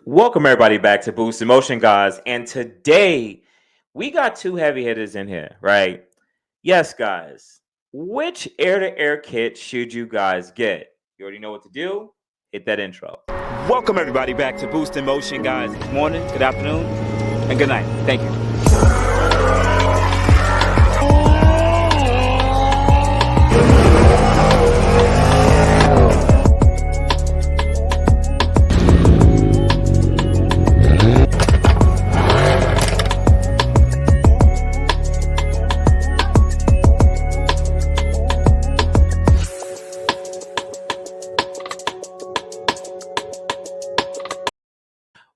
Welcome everybody back to Boost in Motion, guys. And today we got two heavy hitters in here, right? Yes, guys. Which air-to-air kit should you guys get? You already know what to do. Hit that intro. Welcome everybody back to Boost in Motion, guys. Good morning, good afternoon, and good night. Thank you.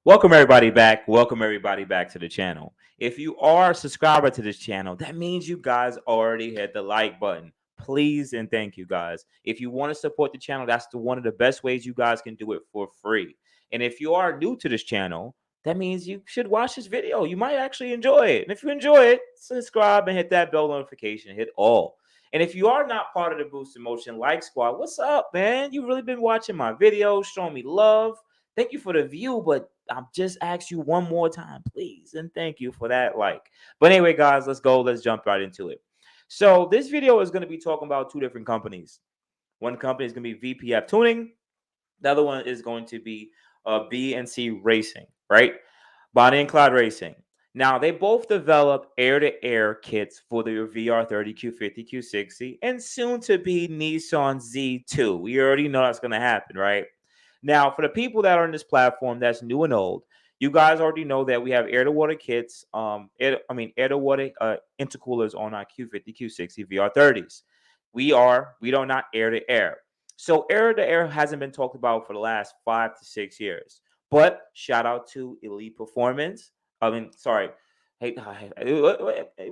Welcome everybody back. Welcome everybody back to the channel. If you are a subscriber to this channel, that means you guys already hit the like button. Please and thank you guys. If you want to support the channel, that's one of the best ways you guys can do it for free. And if you are new to this channel, that means you should watch this video. You might actually enjoy it. And if you enjoy it, subscribe and hit that bell notification. Hit all. And if you are not part of the Boost in Motion Like Squad, what's up, man? You've really been watching my videos, showing me love. Thank you for the view, but I'm just ask you one more time, please, and thank you for that like. But anyway, guys, let's go. Let's jump right into it. So this video is going to be talking about two different companies. One company is going to be VPF Tuning. The other one is going to be B&C Racing, right? Bonnie and Clyde Racing. Now, they both develop air-to-air kits for the VR30 Q50 Q60 and soon to be Nissan Z2. We already know that's going to happen, right? Now, for the people that are on this platform that's new and old, you guys already know that we have air-to-water kits, air-to-water intercoolers on our Q50 Q60 VR30s. We are not air-to-air. So air-to-air hasn't been talked about for the last 5 to 6 years. But shout out to Elite Performance. It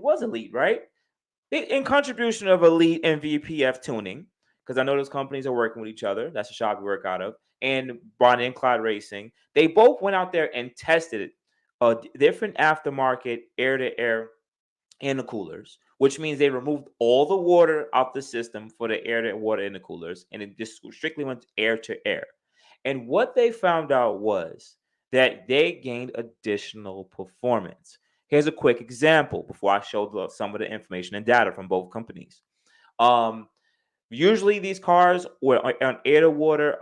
was Elite, right? In contribution of Elite and VPF Tuning, because I know those companies are working with each other. That's a shop we work out of. And Bonnie and Clyde Racing. They both went out there and tested different aftermarket air-to-air intercoolers, which means they removed all the water out the system for the air-to-water intercoolers, and it just strictly went air-to-air. And what they found out was that they gained additional performance. Here's a quick example before I show some of the information and data from both companies. Usually these cars were on air-to-water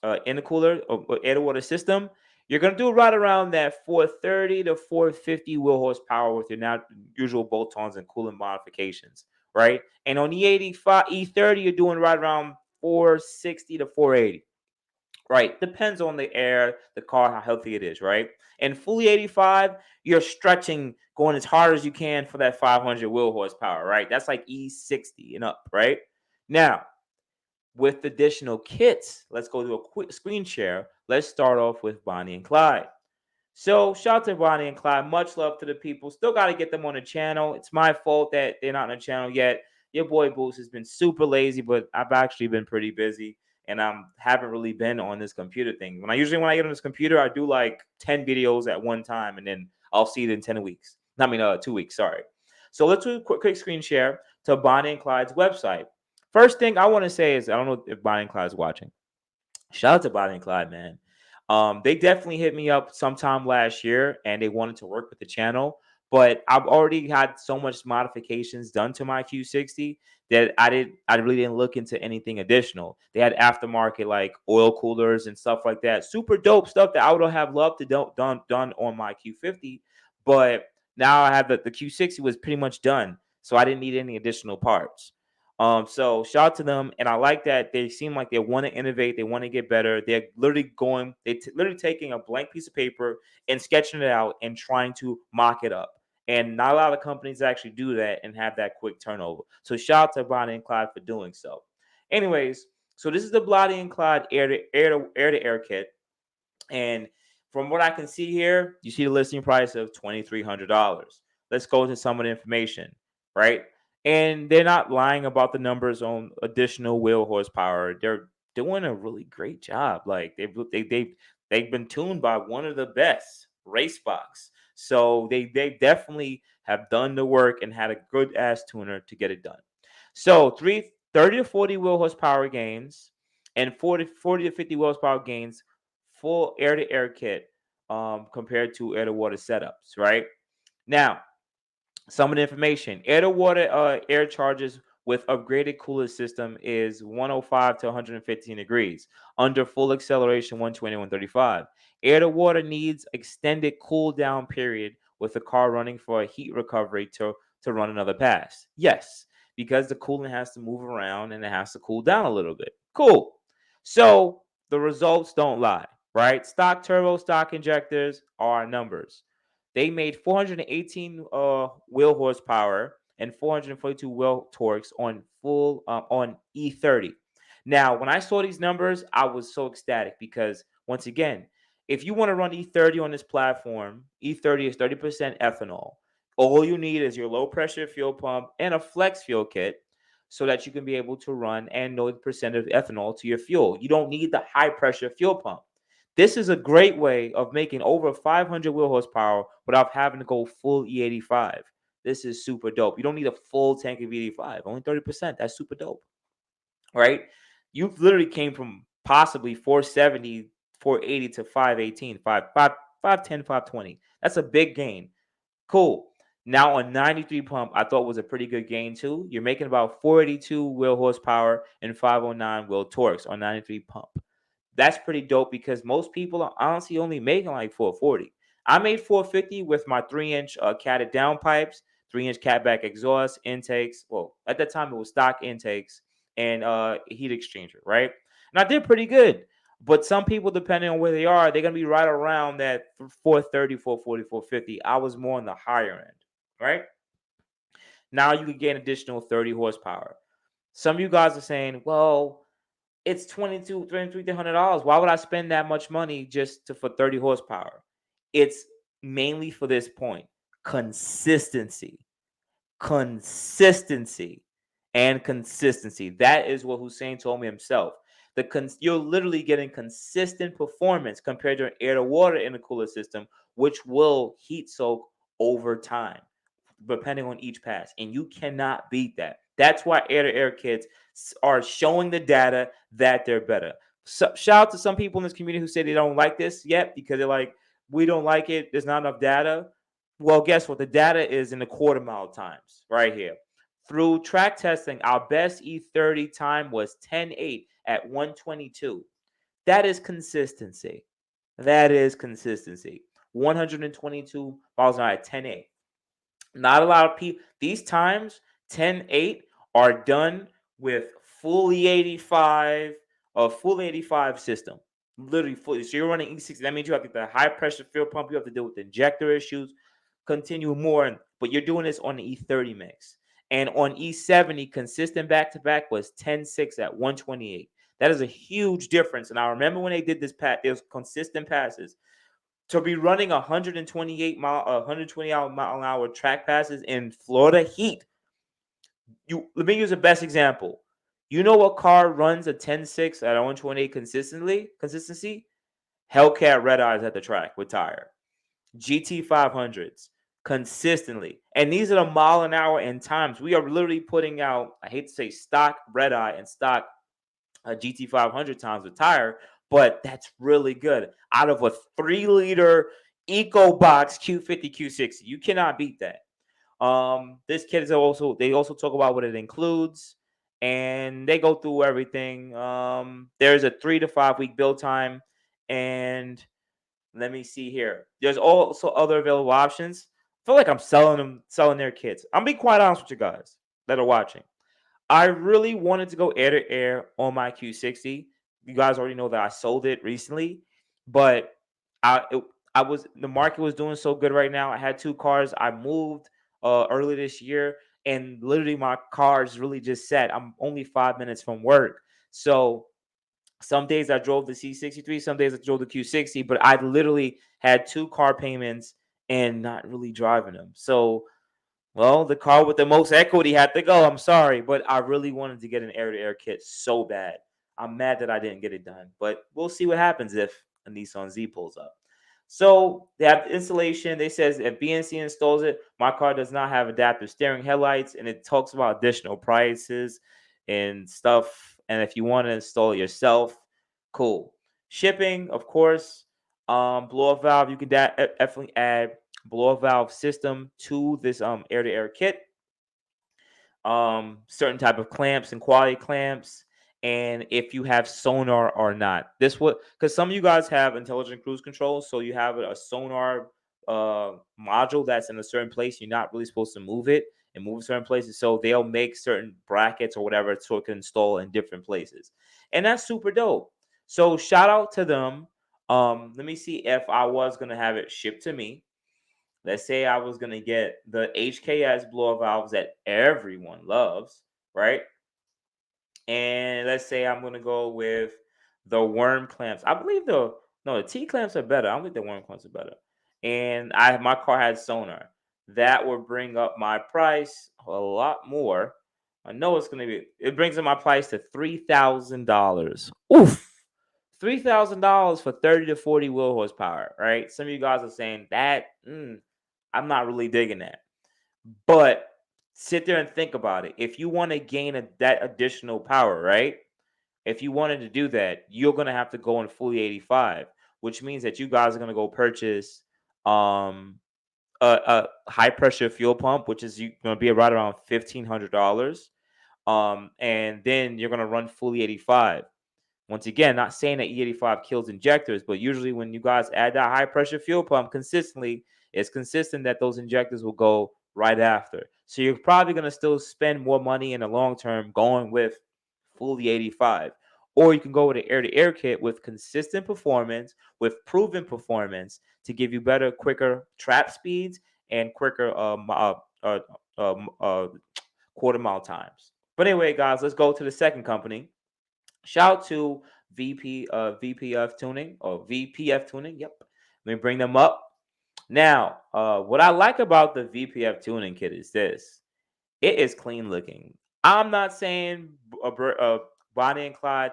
intercooler or air-to-water system. You're going to do right around that 430 to 450 wheel horsepower with your usual bolt-ons and coolant modifications, right? And on E85, E30, you're doing right around 460 to 480. Right. Depends on the air, the car, how healthy it is, right? And fully 85, you're stretching, going as hard as you can for that 500 wheel horsepower, right? That's like E60 and up, right? Now, with additional kits, let's go to a quick screen share. Let's start off with Bonnie and Clyde. So shout out to Bonnie and Clyde. Much love to the people. Still got to get them on the channel. It's my fault that they're not on the channel yet. Your boy Boost has been super lazy, but I've actually been pretty busy. And I haven't really been on this computer thing. When I get on this computer, I do like 10 videos at one time, and then I'll see it in 10 weeks. 2 weeks, sorry. So let's do a quick screen share to Bonnie and Clyde's website. First thing I want to say is, I don't know if Bonnie and Clyde's watching. Shout out to Bonnie and Clyde, man. They definitely hit me up sometime last year, and they wanted to work with the channel. But I've already had so much modifications done to my Q60 that I really didn't look into anything additional. They had aftermarket like oil coolers and stuff like that. Super dope stuff that I would have loved to done on my Q50. But now I have the Q60 was pretty much done, so I didn't need any additional parts. So shout out to them, and I like that they seem like they want to innovate, they want to get better. They're literally literally taking a blank piece of paper and sketching it out and trying to mock it up. And not a lot of companies actually do that and have that quick turnover. So shout out to Bonnie and Clyde for doing so. Anyways, so this is the Bonnie and Clyde air-to-air kit, and from what I can see here, you see the listing price of $2,300. Let's go into some of the information, right? And they're not lying about the numbers on additional wheel horsepower. They're doing a really great job. Like they've been tuned by one of the best race box. So they definitely have done the work and had a good ass tuner to get it done. So 30 to 40 wheel horsepower gains and 40 to 50 wheel horsepower gains full air-to-air kit compared to air-to-water setups, right? Now, some of the information. Air to water air charges with upgraded cooler system is 105 to 115 degrees. Under full acceleration, 120, 135. Air to water needs extended cool down period with the car running for a heat recovery to run another pass. Yes, because the coolant has to move around and it has to cool down a little bit. Cool. So the results don't lie, right? Stock turbo, stock injectors are numbers. They made 418 wheel horsepower and 442 wheel torques on on E30. Now, when I saw these numbers, I was so ecstatic because once again, if you want to run E30 on this platform, E30 is 30% ethanol. All you need is your low pressure fuel pump and a flex fuel kit so that you can be able to run and know the percent of ethanol to your fuel. You don't need the high pressure fuel pump. This is a great way of making over 500 wheel horsepower without having to go full E85. This is super dope. You don't need a full tank of E85, only 30%. That's super dope, right? You literally came from possibly 470, 480 to 518, 510, 520. That's a big gain. Cool. Now on 93 pump, I thought was a pretty good gain too. You're making about 482 wheel horsepower and 509 wheel torques on 93 pump. That's pretty dope because most people are honestly only making like 440. I made 450 with my 3-inch catted down pipes, 3-inch catback exhaust intakes. Well, at that time it was stock intakes and heat exchanger, right? And I did pretty good. But some people, depending on where they are, they're gonna be right around that 430, 440, 450. I was more on the higher end, right? Now you can get an additional 30 horsepower. Some of you guys are saying, well, it's $2,300. Why would I spend that much money for 30 horsepower? It's mainly for this point: consistency, consistency, and consistency. That is what Hussein told me himself. You're literally getting consistent performance compared to an air to water intercooler system, which will heat soak over time depending on each pass, and you cannot beat that. That's why air-to-air kits are showing the data that they're better. So, shout out to some people in this community who say they don't like this yet because they're like, we don't like it. There's not enough data. Well, guess what? The data is in the quarter mile times right here. Through track testing, our best E30 time was 10.8 at 122. That is consistency. That is consistency. 122 miles an hour at 10.8. Not a lot of people. These times, 10.8 are done with fully 85, a full 85 system. Literally fully. So you're running E60. That means you have to get the high pressure fuel pump. You have to deal with injector issues. Continue more. But you're doing this on the E30 mix. And on E70, consistent back to back was 10.6 at 128. That is a huge difference. And I remember when they did this it was consistent passes to be running 120 mile an hour track passes in Florida heat. Let me use the best example. You know what car runs a 10.6 at 128 consistency? Hellcat Red Eyes at the track with tire. GT 500s consistently. And these are the mile an hour and times. We are literally putting out, I hate to say stock Red Eye and stock GT 500 times with tire, but that's really good. Out of a 3-liter EcoBox Q50 Q60, you cannot beat that. This kit is they also talk about what it includes, and they go through everything. There's a 3 to 5 week build time, and let me see here. There's also other available options. I feel like I'm selling their kits. I'm being quite honest with you guys that are watching. I really wanted to go air to air on my Q60. You guys already know that I sold it recently, but I it, I was the market was doing so good right now. I had 2 cars. I moved early this year, and literally my car is really just set. I'm only 5 minutes from work, so some days I drove the C63, some days I drove the Q60, but I literally had 2 car payments and not really driving them. So well, the car with the most equity had to go. I'm sorry, but I really wanted to get an air-to-air kit so bad. I'm mad that I didn't get it done, but we'll see what happens if a Nissan Z pulls up. So they have installation. They says if BNC installs it, my car does not have adaptive steering headlights, and it talks about additional prices and stuff. And if you want to install it yourself, cool. Shipping, of course. Blow off valve. You can definitely add blow off valve system to this air to air kit. Certain type of clamps and quality clamps, and if you have sonar or not. This what because some of you guys have intelligent cruise control, so you have a sonar module that's in a certain place. You're not really supposed to move it and move certain places, so they'll make certain brackets or whatever so it can install in different places, and that's super dope. So shout out to them. Let me see if I was gonna have it shipped to me. Let's say I was gonna get the HKS blower valves that everyone loves, right? And let's say I'm gonna go with the worm clamps. I believe the T clamps are better. I don't think the worm clamps are better. And my car had sonar. That would bring up my price a lot more. I know it's gonna be. It brings up my price to $3,000. Oof. $3,000 for 30 to 40 wheel horsepower, right? Some of you guys are saying that I'm not really digging that. But sit there and think about it. If you want to gain that additional power, right? If you wanted to do that, you're gonna have to go in fully 85, which means that you guys are gonna go purchase um a high pressure fuel pump, which is gonna be right around $1,500. And then you're gonna run fully 85. Once again, not saying that E85 kills injectors, but usually when you guys add that high pressure fuel pump consistently, it's consistent that those injectors will go right after. So you're probably going to still spend more money in the long term going with fully 85. Or you can go with an air to air kit with consistent performance, with proven performance to give you better, quicker trap speeds and quicker um, uh, quarter mile times. But anyway, guys, let's go to the second company. Shout out to VPF tuning or VPF tuning. Yep. Let me bring them up. Now, what I like about the VPF tuning kit is this. It is clean looking. I'm not saying Bonnie and Clyde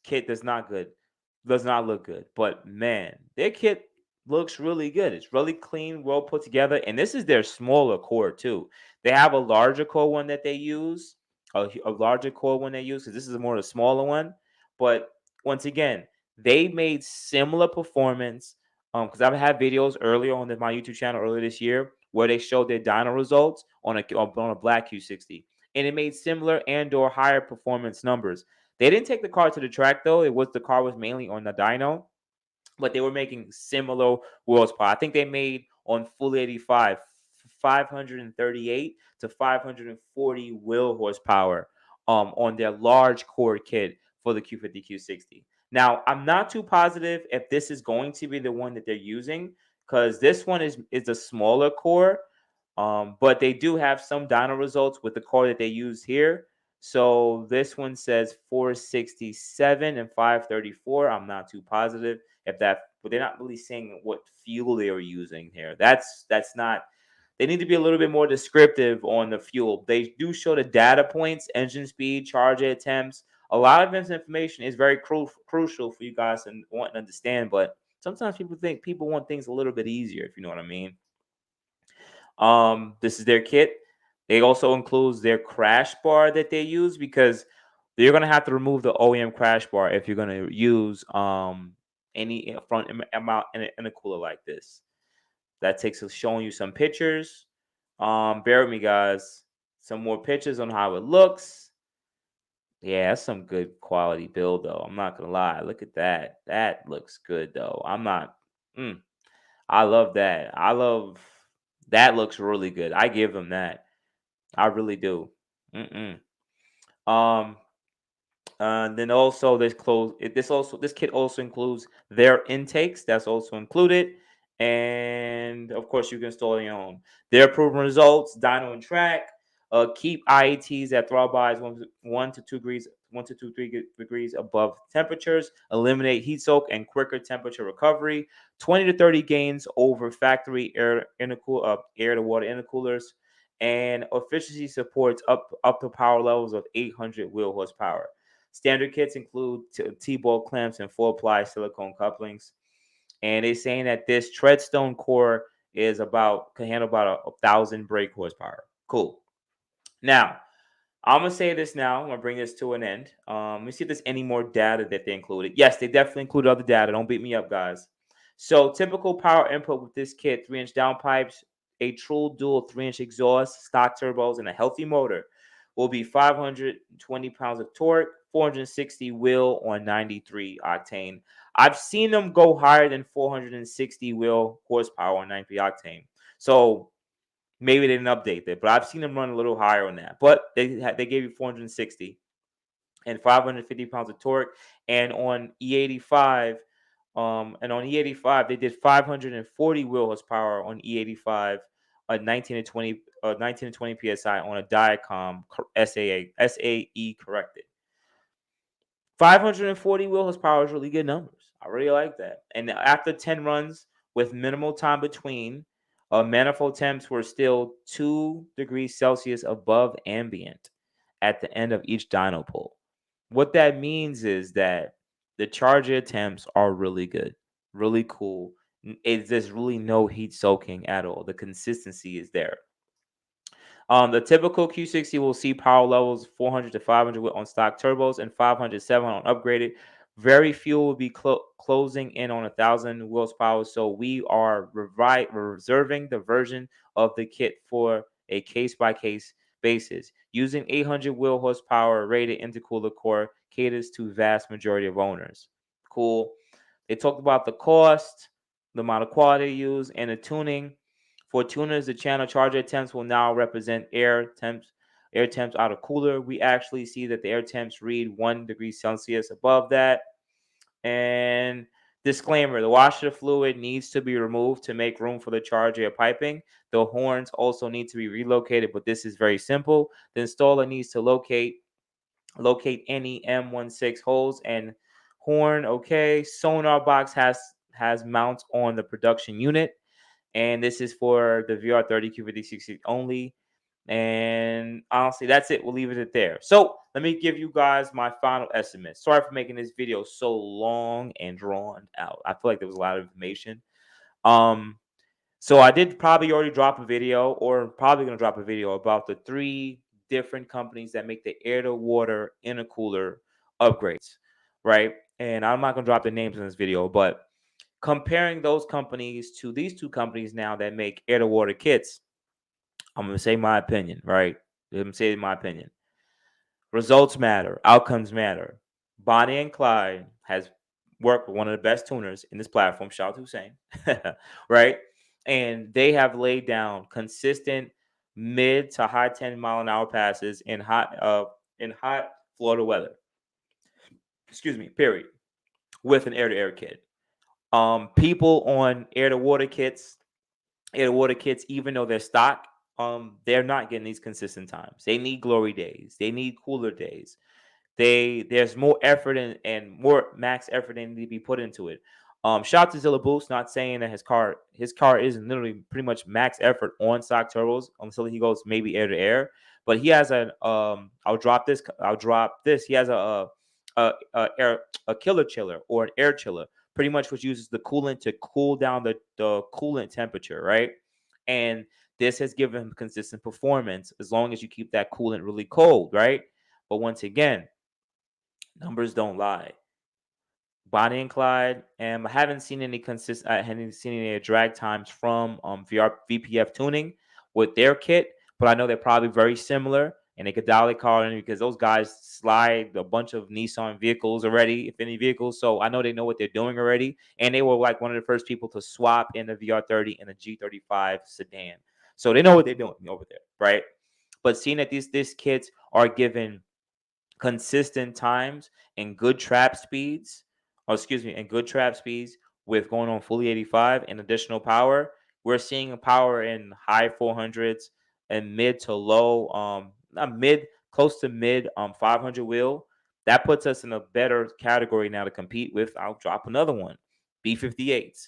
kit does not look good. But man, their kit looks really good. It's really clean, well put together, and this is their smaller core too. They have a larger core one that they use, a larger core one they use because this is more of a smaller one. But once again, they made similar performance. Because I've had videos earlier on my YouTube channel earlier this year where they showed their dyno results on a black Q60, and it made similar and/or higher performance numbers. They didn't take the car to the track though. The car was mainly on the dyno, but they were making similar horsepower. I think they made on full 85 538 to 540 wheel horsepower on their large core kit for the Q50 Q60. Now, I'm not too positive if this is going to be the one that they're using because this one is a smaller core, but they do have some dyno results with the core that they use here. So this one says 467 and 534. I'm not too positive if that, but they're not really saying what fuel they were using here. That's not. They need to be a little bit more descriptive on the fuel. They do show the data points, engine speed, charge attempts. A lot of this information is very crucial for you guys and want to understand. But sometimes people want things a little bit easier, if you know what I mean. This is their kit. They also includes their crash bar that they use because you're gonna have to remove the OEM crash bar if you're gonna use any front amount in a cooler like this. That takes us showing you some pictures. Bear with me, guys. Some more pictures on how it looks. Yeah, that's some good quality build though. I'm not gonna lie. Look at that. That looks good though. I'm not. Mm, I love that. I love that. Looks really good. I give them that. I really do. Mm-mm. Um, then also this kit also includes their intakes. That's also included, and of course you can install your own. Their proven results: dyno and track. Keep IATs at throttle bodies 1 to 2 degrees above temperatures. Eliminate heat soak and quicker temperature recovery. 20 to 30 gains over factory air to water intercoolers, and efficiency supports up to power levels of 800 wheel horsepower. Standard kits include T-bolt clamps and 4-ply silicone couplings. And they're saying that this treadstone core can handle about 1,000 brake horsepower. Cool. Now, I'm gonna say this now. I'm gonna bring this to an end. Let me see if there's any more data that they included. Yes, they definitely included other data. Don't beat me up, guys. So typical power input with this kit: 3-inch downpipes, a true dual 3-inch exhaust, stock turbos, and a healthy motor will be 520 pounds of torque, 460 wheel on 93 octane. I've seen them go higher than 460 wheel horsepower on 93 octane. So maybe they didn't update that, but I've seen them run a little higher on that. But they gave you 460 and 550 pounds of torque. And on E85, they did 540 wheel horsepower on E85, 19 to 20 psi on a Diacom SAE corrected. 540 wheel horsepower is really good numbers. I really like that. And after 10 runs with minimal time between, manifold temps were still 2 degrees Celsius above ambient at the end of each dyno pull. What that means is that the charger temps are really good, really cool. There's really no heat soaking at all. The consistency is there. The typical Q60 will see power levels 400 to 500 on stock turbos and 500 700 on upgraded. Very few will be closing in on 1,000 horsepower. So we are reserving the version of the kit for a case by case basis. Using 800 wheel horsepower rated intercooler core caters to vast majority of owners. Cool. They talked about the cost, the amount of quality used, and the tuning. For tuners, the channel charger temps will now represent air temps out of cooler. We actually see that the air temps read 1 degree Celsius above that. And disclaimer, the washer fluid needs to be removed to make room for the charger piping. The horns also need to be relocated, but this is very simple. The installer needs to locate any M16 holes and horn. Okay, sonar box has mounts on the production unit, and this is for the VR30 Q50 Q60 only. And honestly, that's it. We'll leave it at there. So let me give you guys my final estimate. Sorry for making this video so long and drawn out. I feel like there was a lot of information. Um, so I did probably already drop a video, or probably gonna drop a video about the 3 different companies that make the air to water intercooler upgrades, right? And I'm not gonna drop the names in this video, but comparing those companies to these 2 companies now that make air to water kits, I'm gonna say my opinion, right? I'm gonna say my opinion. Results matter, outcomes matter. Bonnie and Clyde has worked with one of the best tuners in this platform. Shout out to Hussein, right? And they have laid down consistent mid to high 10-mile-an-hour passes in hot Florida weather. Excuse me. Period. With an air-to-air kit. People on air to water kits, even though they're stock, they're not getting these consistent times. They need glory days. They need cooler days. There's more effort and more max effort that need to be put into it. Shout out to Zilla Boost, not saying that his car is literally pretty much max effort on stock turbos until he goes maybe air to air. But he has an I'll drop this. He has a killer chiller or an air chiller, pretty much which uses the coolant to cool down the coolant temperature, right? And this has given him consistent performance as long as you keep that coolant really cold, right? But once again, numbers don't lie. Bonnie and Clyde, and I haven't seen any I haven't seen any drag times from VPF tuning with their kit, but I know they're probably very similar, and they could dial a car in because those guys slide a bunch of Nissan vehicles already, if any vehicles. So I know they know what they're doing already, and they were like one of the first people to swap in the VR30 and the G35 sedan. So they know what they're doing over there, right? But seeing that these kits are given consistent times and good trap speeds, and good trap speeds with going on fully 85 and additional power. We're seeing a power in high 400s and mid to low, not mid, close to mid 500 wheel. That puts us in a better category now to compete with. I'll drop another one, B58s.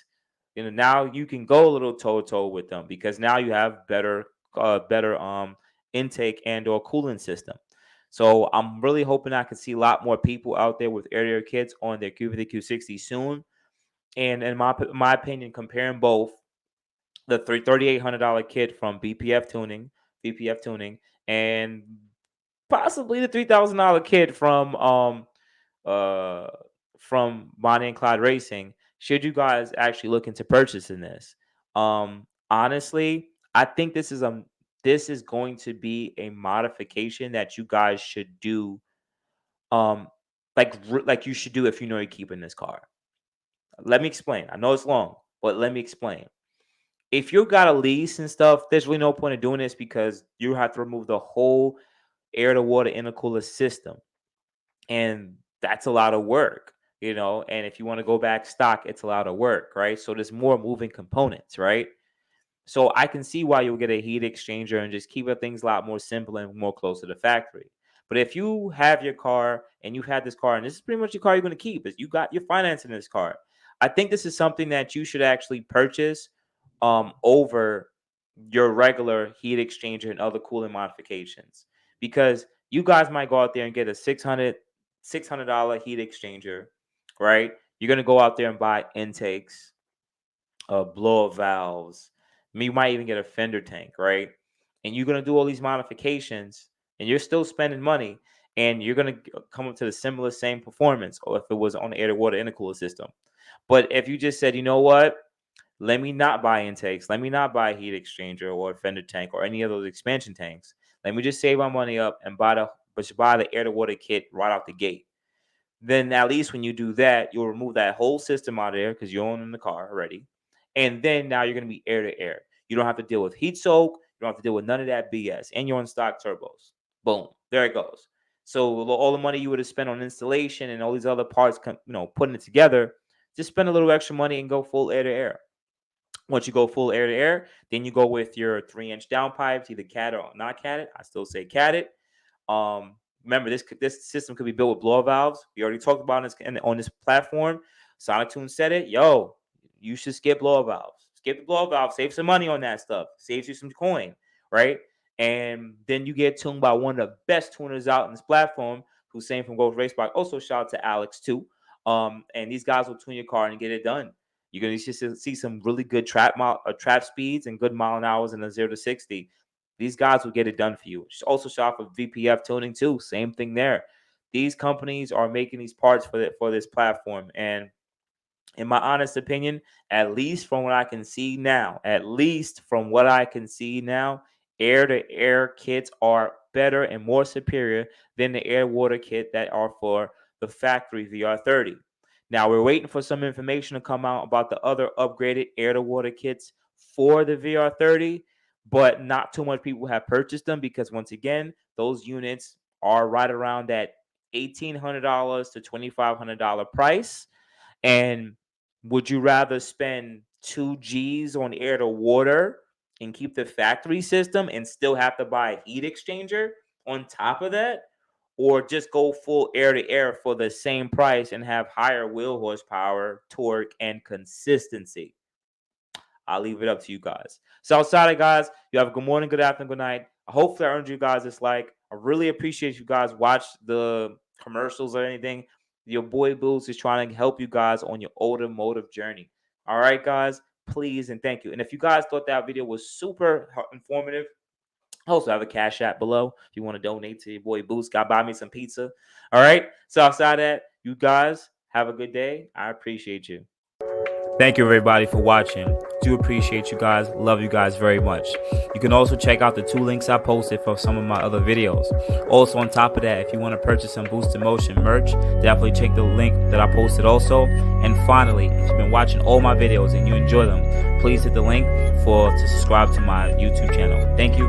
Now you can go a little toe to toe with them because now you have better intake and or cooling system. So I'm really hoping I can see a lot more people out there with air kits on their Q50 Q60 soon. And in my opinion, comparing both the $3,800 kit from BPF Tuning, and possibly the $3,000 kit uh Bonnie and Clyde Racing, should you guys actually look into purchasing this. Honestly, I think this is going to be a modification that you guys should do, um like you should do if you know you're keeping this car. Let me explain. I know it's long, but let me explain. If you got a lease and stuff, there's really no point in doing this because you have to remove the whole air to water intercooler system. And that's a lot of work, and if you want to go back stock, it's a lot of work, right? So there's more moving components, right? So I can see why you'll get a heat exchanger and just keep things a lot more simple and more close to the factory. But if you have your car and you've had this car and this is pretty much your car you're going to keep, is you got your financing this car, I think this is something that you should actually purchase over your regular heat exchanger and other cooling modifications, because you guys might go out there and get a $600 heat exchanger, right? You're going to go out there and buy intakes, blower valves. You might even get a fender tank, right? And you're going to do all these modifications and you're still spending money and you're going to come up to the same performance, or if it was on the air to water intercooler system. But if you just said, you know what, let me not buy intakes, let me not buy a heat exchanger or a fender tank or any of those expansion tanks, let me just save my money up and buy the air to water kit right out the gate. Then at least when you do that, you'll remove that whole system out of there because you own the car already. And then now you're going to be air to air. You don't have to deal with heat soak. You don't have to deal with none of that BS. And you're on stock turbos. Boom. There it goes. So all the money you would have spent on installation and all these other parts, putting it together, just spend a little extra money and go full air to air. Once you go full air to air, then you go with your 3-inch downpipes, either cat or not cat. I still say cat it. Remember, this system could be built with blower valves. We already talked about this on this platform. SonicTune said it. Yo, you should skip blower valves. Skip the blower valves. Save some money on that stuff. Saves you some coin, right? And then you get tuned by one of the best tuners out in this platform, Hussein from Ghost Race Bike. Also, shout out to Alex too. And these guys will tune your car and get it done. You're gonna see some really good trap speeds and good mile an hours in the 0 to 60. These guys will get it done for you. Also, shout out for VPF tuning too. Same thing there. These companies are making these parts for this platform, and in my honest opinion, at least from what I can see now, air-to-air kits are better and more superior than the air-water kit that are for the factory VR30. Now, we're waiting for some information to come out about the other upgraded air-to-water kits for the VR30, but not too much people have purchased them because, once again, those units are right around that $1,800 to $2,500 price. And would you rather spend 2 G's on air to water and keep the factory system and still have to buy a heat exchanger on top of that? Or just go full air to air for the same price and have higher wheel horsepower, torque, and consistency? I'll leave it up to you guys. So outside of guys, you have a good morning, good afternoon, good night. Hopefully I earned you guys this like. I really appreciate you guys watch the commercials or anything. Your boy Boots is trying to help you guys on your automotive journey. All right, guys, please and thank you. And if you guys thought that video was super informative, I also have a cash app below if you want to donate to your boy Boots. Got buy me some pizza. All right. So outside that, you guys have a good day. I appreciate you. Thank you, everybody, for watching. Do appreciate you guys. Love you guys very much. You can also check out the 2 links I posted for some of my other videos. Also, on top of that, if you want to purchase some boostinmotion merch, definitely check the link that I posted also. And finally, if you've been watching all my videos and you enjoy them, please hit the link to subscribe to my YouTube channel. Thank you.